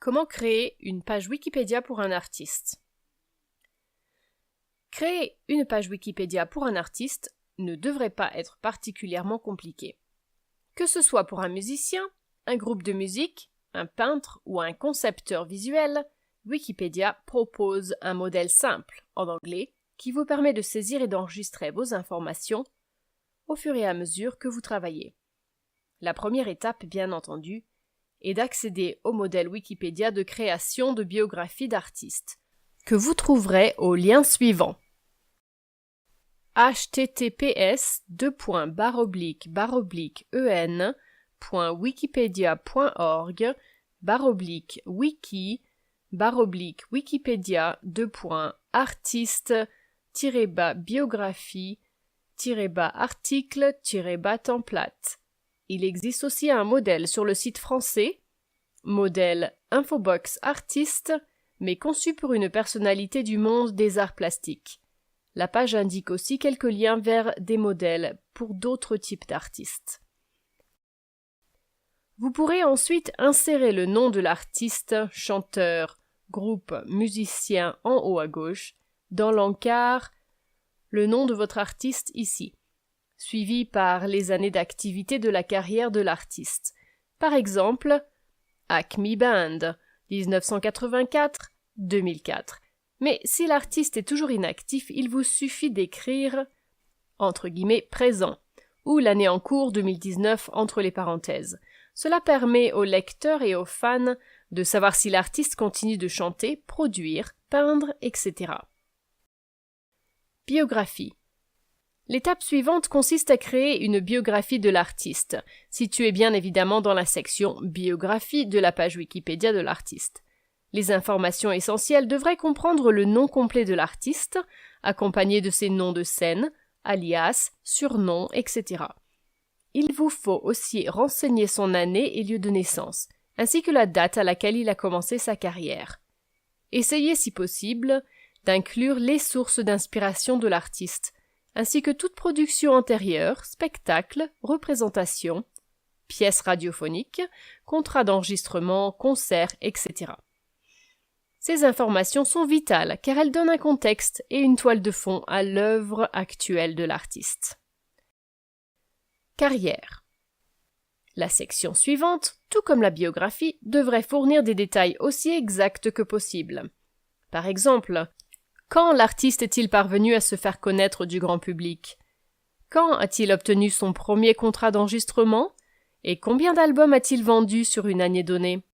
Comment créer une page Wikipédia pour un artiste? Créer une page Wikipédia pour un artiste ne devrait pas être particulièrement compliqué. Que ce soit pour un musicien, un groupe de musique, un peintre ou un concepteur visuel, Wikipédia propose un modèle simple, en anglais, qui vous permet de saisir et d'enregistrer vos informations au fur et à mesure que vous travaillez. La première étape, bien entendu, est d'accéder au modèle Wikipédia de création de biographie d'artistes, que vous trouverez au lien suivant. https://wiki.biographie.org/wiki-biographie-artiste-biographie-template. Il existe aussi un modèle sur le site français, modèle Infobox Artiste, mais conçu pour une personnalité du monde des arts plastiques. La page indique aussi quelques liens vers des modèles pour d'autres types d'artistes. Vous pourrez ensuite insérer le nom de l'artiste, chanteur, groupe, musicien en haut à gauche, dans l'encart, le nom de votre artiste ici, suivi par les années d'activité de la carrière de l'artiste. Par exemple, Acme Band, 1984-2004. Mais si l'artiste est toujours inactif, il vous suffit d'écrire entre guillemets présent ou l'année en cours 2019 entre les parenthèses. Cela permet aux lecteurs et aux fans de savoir si l'artiste continue de chanter, produire, peindre, etc. Biographie. L'étape suivante consiste à créer une biographie de l'artiste, située bien évidemment dans la section Biographie de la page Wikipédia de l'artiste. Les informations essentielles devraient comprendre le nom complet de l'artiste, accompagné de ses noms de scène, alias, surnoms, etc. Il vous faut aussi renseigner son année et lieu de naissance, ainsi que la date à laquelle il a commencé sa carrière. Essayez, si possible, d'inclure les sources d'inspiration de l'artiste, ainsi que toute production antérieure, spectacle, représentation, pièces radiophoniques, contrats d'enregistrement, concerts, etc. Ces informations sont vitales car elles donnent un contexte et une toile de fond à l'œuvre actuelle de l'artiste. Carrière. La section suivante, tout comme la biographie, devrait fournir des détails aussi exacts que possible. Par exemple, quand l'artiste est-il parvenu à se faire connaître du grand public? Quand a-t-il obtenu son premier contrat d'enregistrement? Et combien d'albums a-t-il vendu sur une année donnée?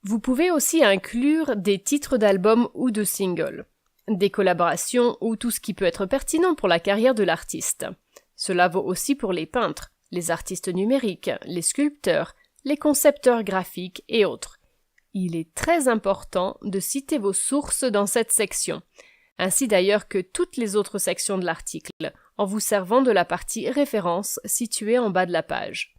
Vous pouvez aussi inclure des titres d'albums ou de singles, des collaborations ou tout ce qui peut être pertinent pour la carrière de l'artiste. Cela vaut aussi pour les peintres, les artistes numériques, les sculpteurs, les concepteurs graphiques et autres. Il est très important de citer vos sources dans cette section, ainsi d'ailleurs que toutes les autres sections de l'article, en vous servant de la partie référence située en bas de la page.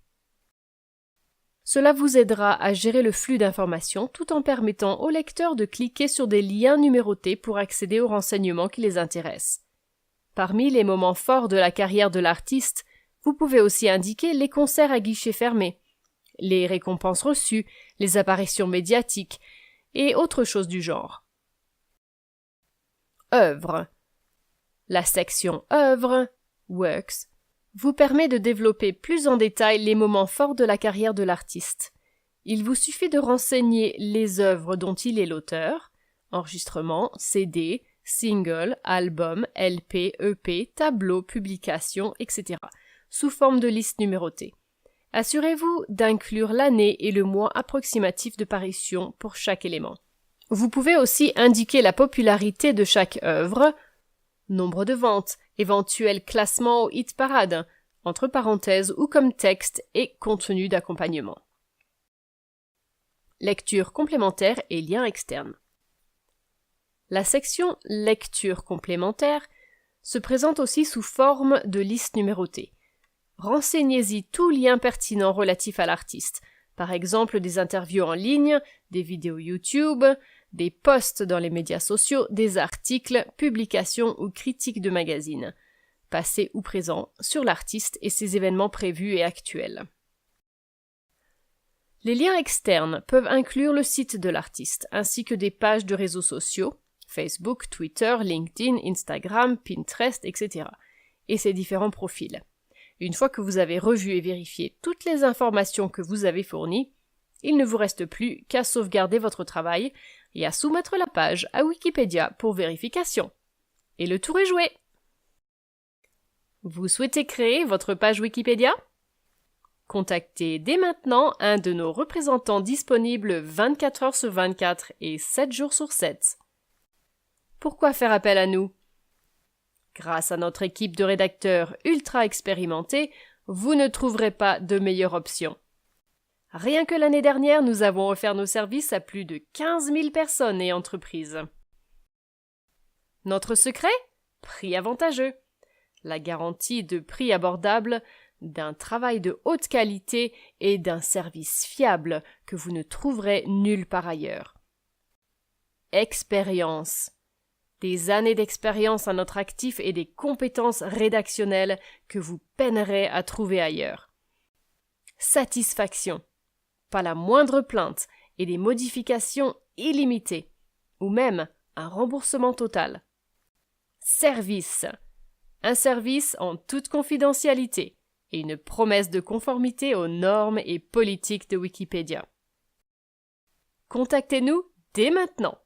Cela vous aidera à gérer le flux d'informations tout en permettant aux lecteurs de cliquer sur des liens numérotés pour accéder aux renseignements qui les intéressent. Parmi les moments forts de la carrière de l'artiste, vous pouvez aussi indiquer les concerts à guichet fermé, les récompenses reçues, les apparitions médiatiques et autres choses du genre. Œuvre. La section Œuvre, Works, vous permet de développer plus en détail les moments forts de la carrière de l'artiste. Il vous suffit de renseigner les œuvres dont il est l'auteur, enregistrement, CD, single, album, LP, EP, tableau, publication, etc., sous forme de liste numérotée. Assurez-vous d'inclure l'année et le mois approximatif de parution pour chaque élément. Vous pouvez aussi indiquer la popularité de chaque œuvre, nombre de ventes, éventuel classement au hit parade, entre parenthèses ou comme texte et contenu d'accompagnement. Lecture complémentaire et liens externes. La section Lecture complémentaire se présente aussi sous forme de liste numérotée. Renseignez-y tout lien pertinent relatif à l'artiste, par exemple des interviews en ligne, des vidéos YouTube, des posts dans les médias sociaux, des articles, publications ou critiques de magazines, passés ou présents, sur l'artiste et ses événements prévus et actuels. Les liens externes peuvent inclure le site de l'artiste, ainsi que des pages de réseaux sociaux, Facebook, Twitter, LinkedIn, Instagram, Pinterest, etc. et ses différents profils. Une fois que vous avez revu et vérifié toutes les informations que vous avez fournies, il ne vous reste plus qu'à sauvegarder votre travail et à soumettre la page à Wikipédia pour vérification. Et le tour est joué! Vous souhaitez créer votre page Wikipédia? Contactez dès maintenant un de nos représentants disponibles 24 heures sur 24 et 7 jours sur 7. Pourquoi faire appel à nous? Grâce à notre équipe de rédacteurs ultra expérimentés, vous ne trouverez pas de meilleure option. Rien que l'année dernière, nous avons offert nos services à plus de 15 000 personnes et entreprises. Notre secret? Prix avantageux. La garantie de prix abordable, d'un travail de haute qualité et d'un service fiable que vous ne trouverez nulle part ailleurs. Expérience. Des années d'expérience à notre actif et des compétences rédactionnelles que vous peinerez à trouver ailleurs. Satisfaction. Pas la moindre plainte et des modifications illimitées, ou même un remboursement total. Service. Un service en toute confidentialité et une promesse de conformité aux normes et politiques de Wikipédia. Contactez-nous dès maintenant.